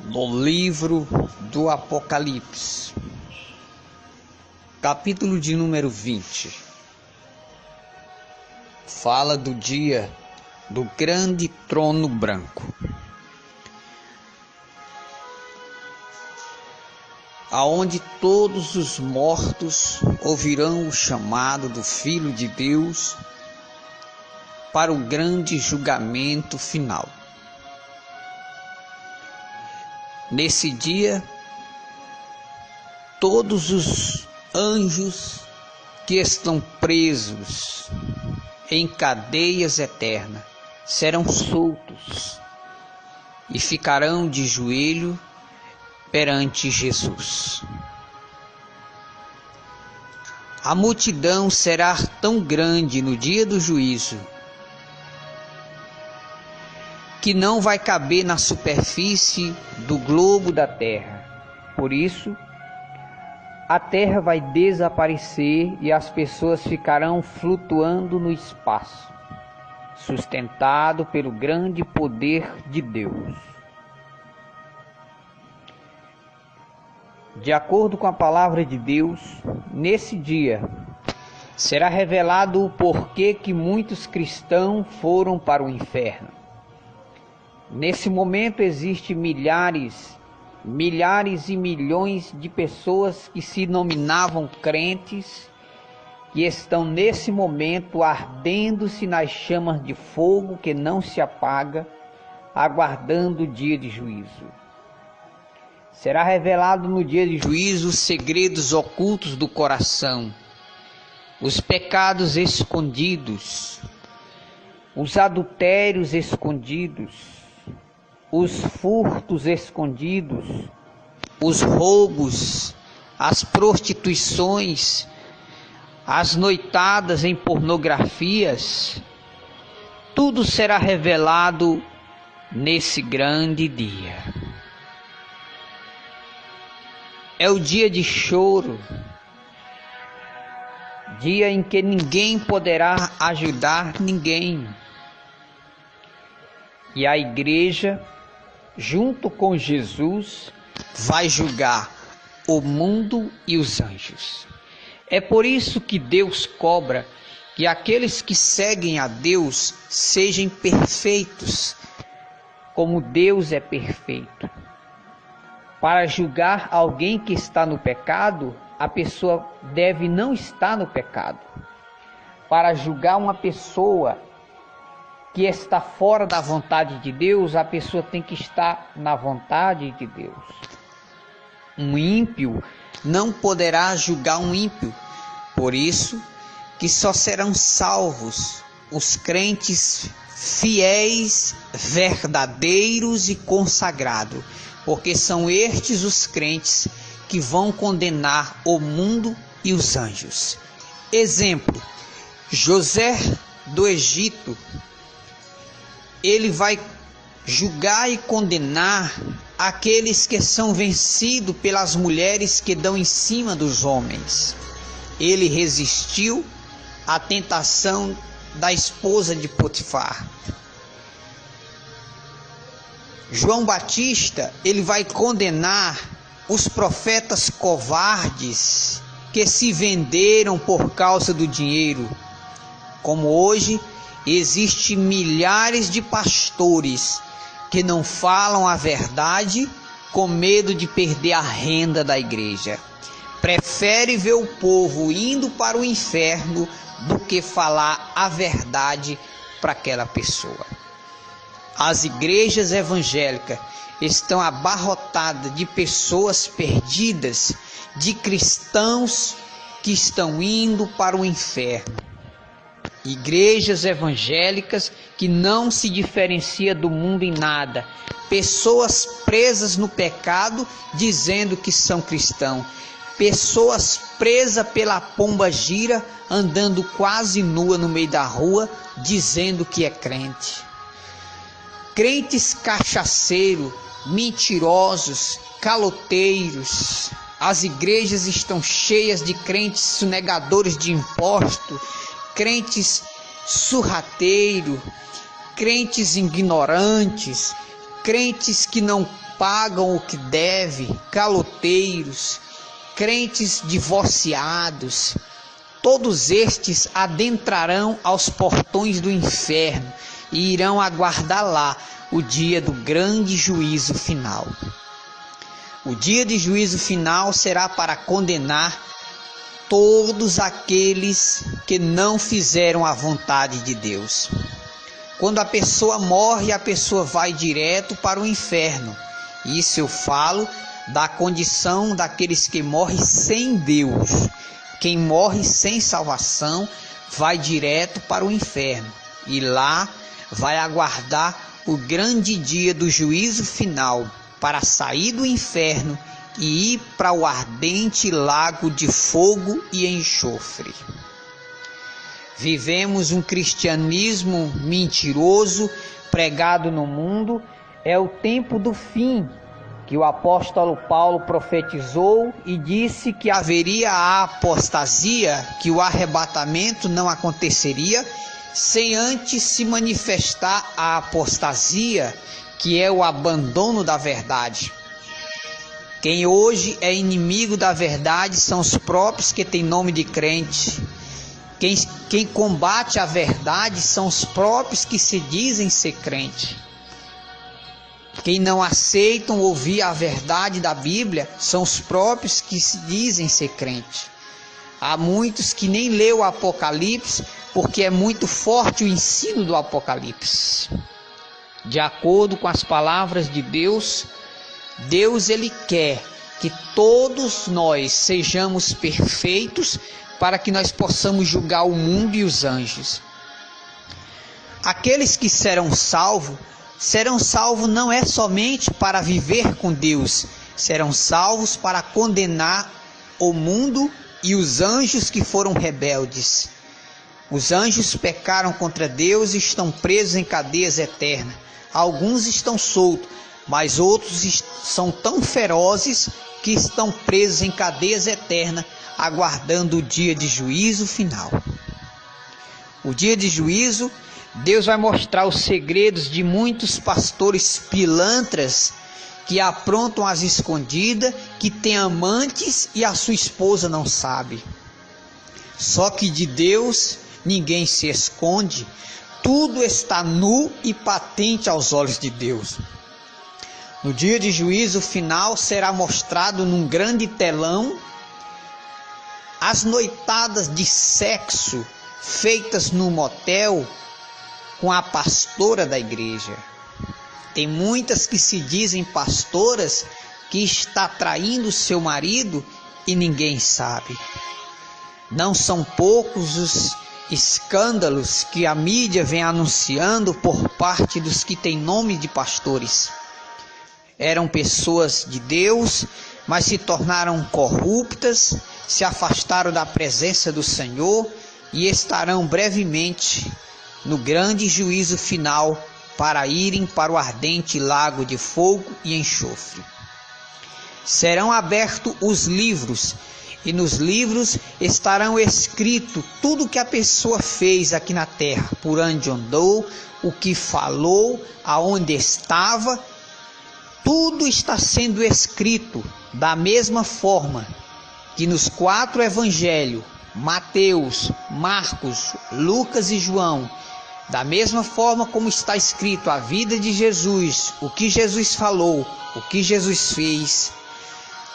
No livro do Apocalipse, capítulo de número 20, fala do dia do grande trono branco, aonde todos os mortos ouvirão o chamado do Filho de Deus para o grande julgamento final. Nesse dia, todos os anjos que estão presos em cadeias eternas serão soltos e ficarão de joelho perante Jesus. A multidão será tão grande no dia do juízo que não vai caber na superfície do globo da terra. Por isso, a terra vai desaparecer e as pessoas ficarão flutuando no espaço, sustentado pelo grande poder de Deus. De acordo com a palavra de Deus, nesse dia será revelado o porquê que muitos cristãos foram para o inferno. Nesse momento existem milhares e milhões de pessoas que se denominavam crentes, que estão nesse momento ardendo-se nas chamas de fogo que não se apaga, aguardando o dia de juízo. Será revelado no dia de juízo os segredos ocultos do coração, os pecados escondidos, os adultérios escondidos, os furtos escondidos, os roubos, as prostituições, as noitadas em pornografias, tudo será revelado nesse grande dia. É o dia de choro, dia em que ninguém poderá ajudar ninguém. E a igreja, junto com Jesus, vai julgar o mundo e os anjos. É por isso que Deus cobra que aqueles que seguem a Deus sejam perfeitos, como Deus é perfeito. Para julgar alguém que está no pecado, a pessoa deve não estar no pecado. Para julgar uma pessoa que está fora da vontade de Deus, a pessoa tem que estar na vontade de Deus. Um ímpio não poderá julgar um ímpio, por isso que só serão salvos os crentes fiéis, verdadeiros e consagrados, porque são estes os crentes que vão condenar o mundo e os anjos. Exemplo, José do Egito, ele vai julgar e condenar aqueles que são vencidos pelas mulheres que dão em cima dos homens. Ele resistiu à tentação da esposa de Potifar. João Batista, ele vai condenar os profetas covardes que se venderam por causa do dinheiro. Como hoje, existem milhares de pastores que não falam a verdade com medo de perder a renda da igreja. Prefere ver o povo indo para o inferno do que falar a verdade para aquela pessoa. As igrejas evangélicas estão abarrotadas de pessoas perdidas, de cristãos que estão indo para o inferno. Igrejas evangélicas que não se diferencia do mundo em nada. Pessoas presas no pecado dizendo que são cristãos. Pessoas presas pela pomba gira andando quase nua no meio da rua dizendo que é crente. Crentes cachaceiros, mentirosos, caloteiros. As igrejas estão cheias de crentes sonegadores de impostos, crentes surrateiros, crentes ignorantes, crentes que não pagam o que deve, caloteiros, crentes divorciados, todos estes adentrarão aos portões do inferno e irão aguardar lá o dia do grande juízo final. O dia de juízo final será para condenar todos aqueles que não fizeram a vontade de Deus. Quando a pessoa morre, a pessoa vai direto para o inferno. Isso eu falo da condição daqueles que morrem sem Deus. Quem morre sem salvação vai direto para o inferno. E lá vai aguardar o grande dia do juízo final, para sair do inferno e ir para o ardente lago de fogo e enxofre. Vivemos um cristianismo mentiroso pregado no mundo. É o tempo do fim que o apóstolo Paulo profetizou e disse que haveria a apostasia, que o arrebatamento não aconteceria sem antes se manifestar a apostasia, que é o abandono da verdade. Quem hoje é inimigo da verdade são os próprios que têm nome de crente. Quem combate a verdade são os próprios que se dizem ser crente. Quem não aceitam ouvir a verdade da Bíblia são os próprios que se dizem ser crente. Há muitos que nem lêem o Apocalipse porque é muito forte o ensino do Apocalipse. De acordo com as palavras de Deus, Ele quer que todos nós sejamos perfeitos para que nós possamos julgar o mundo e os anjos. Aqueles que serão salvos não é somente para viver com Deus, serão salvos para condenar o mundo e os anjos que foram rebeldes. Os anjos pecaram contra Deus e estão presos em cadeias eternas. Alguns estão soltos, mas outros são tão ferozes que estão presos em cadeias eternas, aguardando o dia de juízo final. O dia de juízo, Deus vai mostrar os segredos de muitos pastores pilantras que aprontam as escondidas, que têm amantes e a sua esposa não sabe. Só que de Deus ninguém se esconde, tudo está nu e patente aos olhos de Deus. No dia de juízo final será mostrado num grande telão as noitadas de sexo feitas no motel com a pastora da igreja. Tem muitas que se dizem pastoras que está traindo seu marido e ninguém sabe. Não são poucos os escândalos que a mídia vem anunciando por parte dos que têm nome de pastores. Eram pessoas de Deus, mas se tornaram corruptas, se afastaram da presença do Senhor e estarão brevemente no grande juízo final para irem para o ardente lago de fogo e enxofre. Serão abertos os livros, e nos livros estarão escrito tudo que a pessoa fez aqui na terra, por onde andou, o que falou, aonde estava. Tudo está sendo escrito da mesma forma que nos 4 evangelhos, Mateus, Marcos, Lucas e João, da mesma forma como está escrito a vida de Jesus, o que Jesus falou, o que Jesus fez.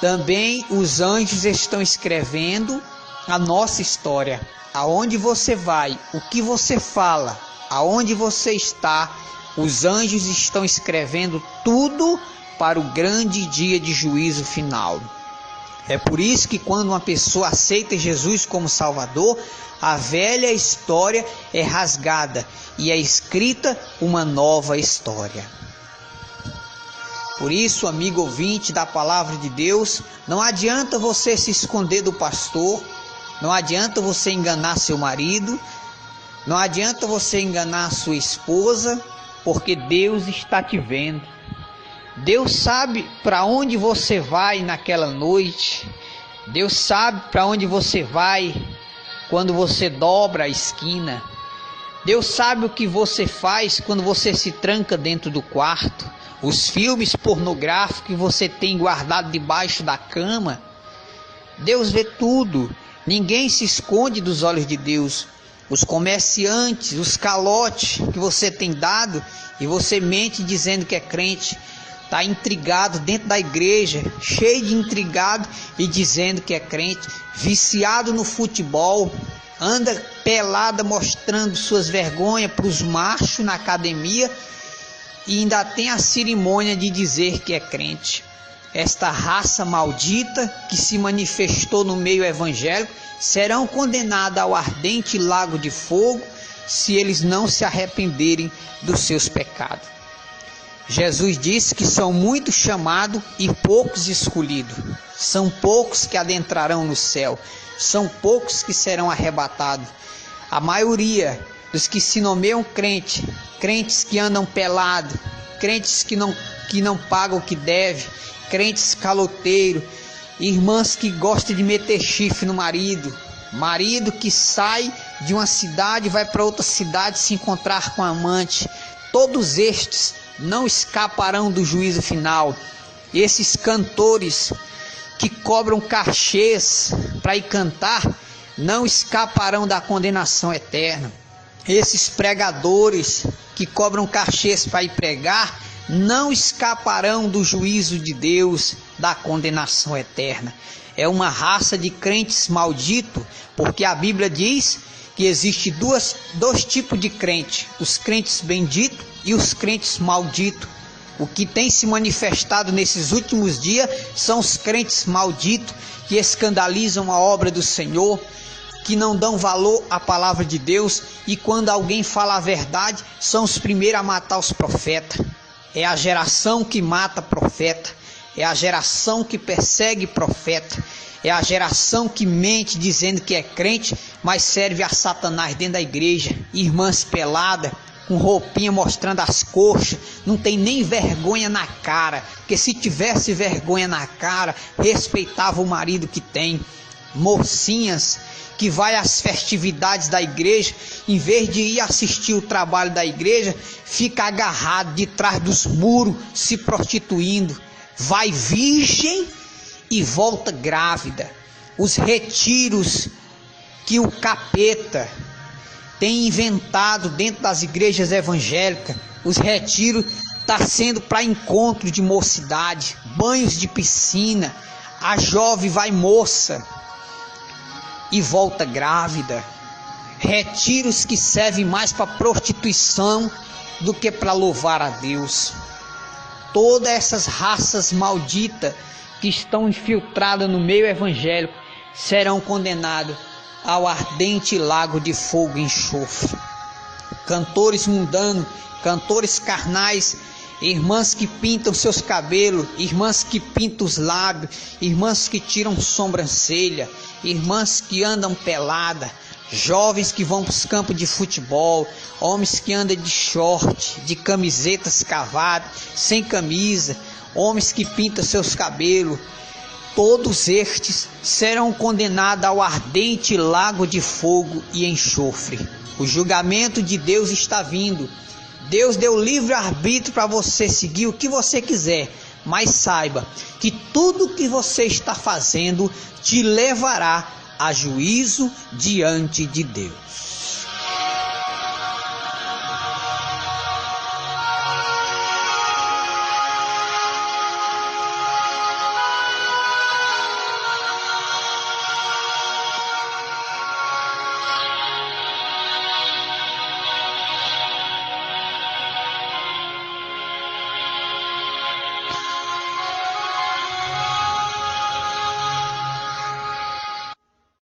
Também os anjos estão escrevendo a nossa história. Aonde você vai, o que você fala, aonde você está, os anjos estão escrevendo tudo para o grande dia de juízo final. É por isso que quando uma pessoa aceita Jesus como Salvador, a velha história é rasgada e é escrita uma nova história. Por isso, amigo ouvinte da palavra de Deus, não adianta você se esconder do pastor, não adianta você enganar seu marido, não adianta você enganar sua esposa, porque Deus está te vendo. Deus sabe para onde você vai naquela noite. Deus sabe para onde você vai quando você dobra a esquina. Deus sabe o que você faz quando você se tranca dentro do quarto. os filmes pornográficos que você tem guardado debaixo da cama. Deus vê tudo, ninguém se esconde dos olhos de Deus. Os comerciantes, os calotes que você tem dado e você mente dizendo que é crente, está intrigado dentro da igreja, cheio de intrigado e dizendo que é crente, viciado no futebol, anda pelada mostrando suas vergonhas para os machos na academia e ainda tem a cerimônia de dizer que é crente. Esta raça maldita que se manifestou no meio evangélico serão condenados ao ardente lago de fogo se eles não se arrependerem dos seus pecados. Jesus disse que são muitos chamados e poucos escolhidos. São poucos que adentrarão no céu. São poucos que serão arrebatados. A maioria dos que se nomeiam crente, crentes que andam pelados, crentes que não pagam o que deve, crentes caloteiros, irmãs que gostam de meter chifre no marido que sai de uma cidade e vai para outra cidade se encontrar com a amante. Todos estes não escaparão do juízo final. Esses cantores que cobram cachês para ir cantar não escaparão da condenação eterna. Esses pregadores que cobram cachês para ir pregar não escaparão do juízo de Deus, da condenação eterna. É uma raça de crentes malditos, porque a Bíblia diz que existe dois tipos de crente: os crentes benditos e os crentes malditos. O que tem se manifestado nesses últimos dias são os crentes malditos, que escandalizam a obra do Senhor, que não dão valor à palavra de Deus, e quando alguém fala a verdade, são os primeiros a matar os profetas. É a geração que mata profeta, é a geração que persegue profeta, é a geração que mente dizendo que é crente, mas serve a Satanás dentro da igreja. Irmãs peladas, com roupinha mostrando as coxas, não tem nem vergonha na cara, porque se tivesse vergonha na cara, respeitava o marido que tem. Mocinhas que vai às festividades da igreja, em vez de ir assistir o trabalho da igreja, fica agarrado de trás dos muros, se prostituindo. Vai virgem e volta grávida. Os retiros que o capeta tem inventado dentro das igrejas evangélicas, os retiros está sendo para encontro de mocidade, banhos de piscina, a jovem vai moça e volta grávida. Retiros que servem mais para prostituição do que para louvar a Deus. Todas essas raças malditas que estão infiltradas no meio evangélico serão condenados ao ardente lago de fogo e enxofre. Cantores mundanos, cantores carnais, irmãs que pintam seus cabelos, irmãs que pintam os lábios, irmãs que tiram sobrancelha, irmãs que andam pelada, jovens que vão para os campos de futebol, homens que andam de short, de camisetas cavadas, sem camisa, homens que pintam seus cabelos. Todos estes serão condenados ao ardente lago de fogo e enxofre. O julgamento de Deus está vindo. Deus deu livre arbítrio para você seguir o que você quiser, mas saiba que tudo que você está fazendo te levará a juízo diante de Deus.